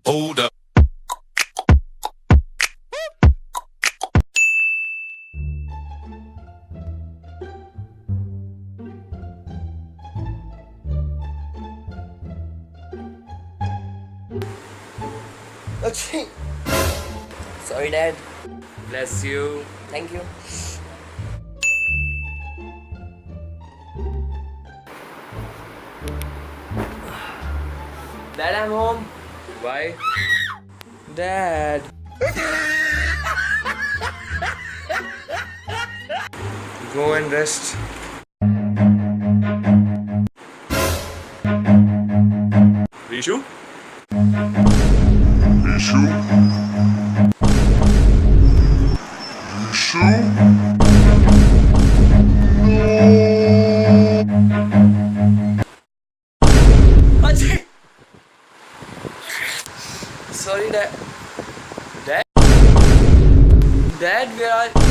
Hold up. Okay. Sorry, Dad. Bless you. Thank you. Dad, I'm home. Why? Dad. Go and rest. Rishu? Ajay. Sorry, Dad. Dad? Dad, where are